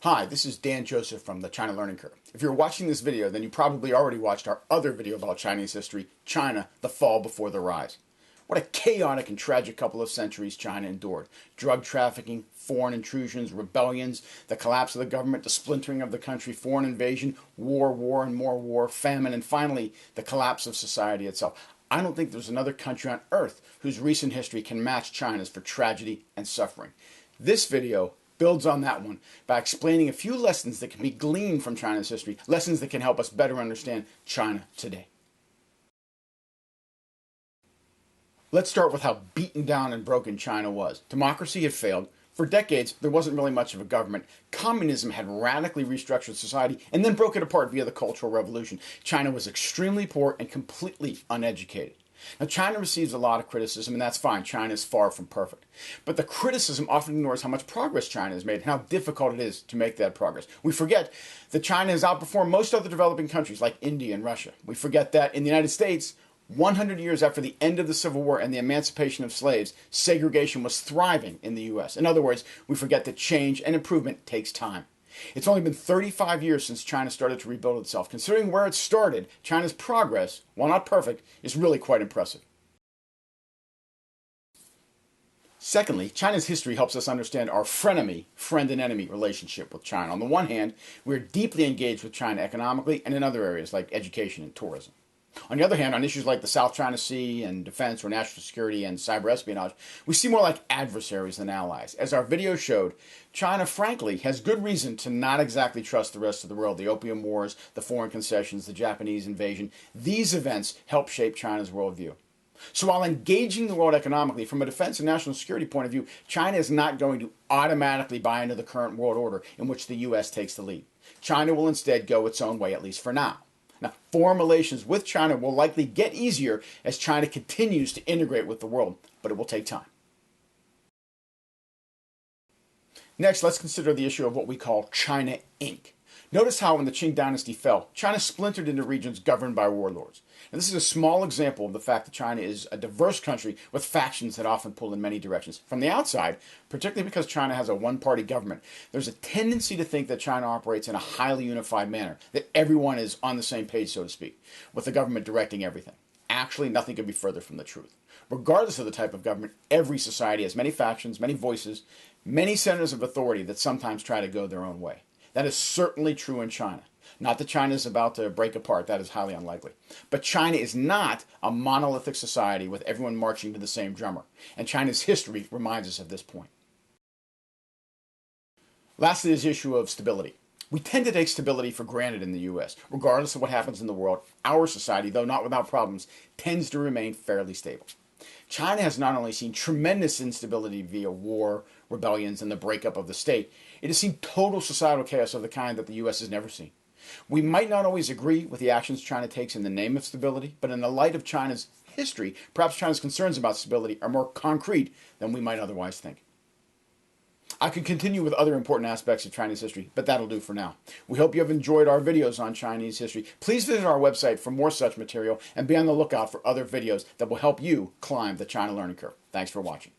Hi, this is Dan Joseph from the China Learning Curve. If you're watching this video, then you probably already watched our other video about Chinese history, China, the Fall Before the Rise. What a chaotic and tragic couple of centuries China endured. Drug trafficking, foreign intrusions, rebellions, the collapse of the government, the splintering of the country, foreign invasion, war and more war, famine, and finally, the collapse of society itself. I don't think there's another country on earth whose recent history can match China's for tragedy and suffering. This video builds on that one by explaining a few lessons that can be gleaned from China's history, lessons that can help us better understand China today. Let's start with how beaten down and broken China was. Democracy had failed. For decades, there wasn't really much of a government. Communism had radically restructured society and then broke it apart via the Cultural Revolution. China was extremely poor and completely uneducated. Now, China receives a lot of criticism, and that's fine. China is far from perfect. But the criticism often ignores how much progress China has made and how difficult it is to make that progress. We forget that China has outperformed most other developing countries like India and Russia. We forget that in the United States, 100 years after the end of the Civil War and the emancipation of slaves, segregation was thriving in the U.S. In other words, we forget that change and improvement takes time. It's only been 35 years since China started to rebuild itself. Considering where it started, China's progress, while not perfect, is really quite impressive. Secondly, China's history helps us understand our frenemy, friend and enemy relationship with China. On the one hand, we're deeply engaged with China economically and in other areas like education and tourism. On the other hand, on issues like the South China Sea and defense or national security and cyber espionage, we see more like adversaries than allies. As our video showed, China, frankly, has good reason to not exactly trust the rest of the world. The Opium Wars, the foreign concessions, the Japanese invasion, these events help shape China's worldview. So while engaging the world economically, from a defense and national security point of view, China is not going to automatically buy into the current world order in which the U.S. takes the lead. China will instead go its own way, at least for now. Now, foreign relations with China will likely get easier as China continues to integrate with the world, but it will take time. Next, let's consider the issue of what we call China Inc. Notice how when the Qing dynasty fell, China splintered into regions governed by warlords. And this is a small example of the fact that China is a diverse country with factions that often pull in many directions. From the outside, particularly because China has a one-party government, there's a tendency to think that China operates in a highly unified manner, that everyone is on the same page, so to speak, with the government directing everything. Actually, nothing could be further from the truth. Regardless of the type of government, every society has many factions, many voices, many centers of authority that sometimes try to go their own way. That is certainly true in China. Not that China is about to break apart, that is highly unlikely. But China is not a monolithic society with everyone marching to the same drummer. And China's history reminds us of this point. Lastly, is the issue of stability. We tend to take stability for granted in the U.S. Regardless of what happens in the world, our society, though not without problems, tends to remain fairly stable. China has not only seen tremendous instability via war, rebellions, and the breakup of the state, it has seen total societal chaos of the kind that the U.S. has never seen. We might not always agree with the actions China takes in the name of stability, but in the light of China's history, perhaps China's concerns about stability are more concrete than we might otherwise think. I could continue with other important aspects of Chinese history, but that'll do for now. We hope you have enjoyed our videos on Chinese history. Please visit our website for more such material and be on the lookout for other videos that will help you climb the China learning curve. Thanks for watching.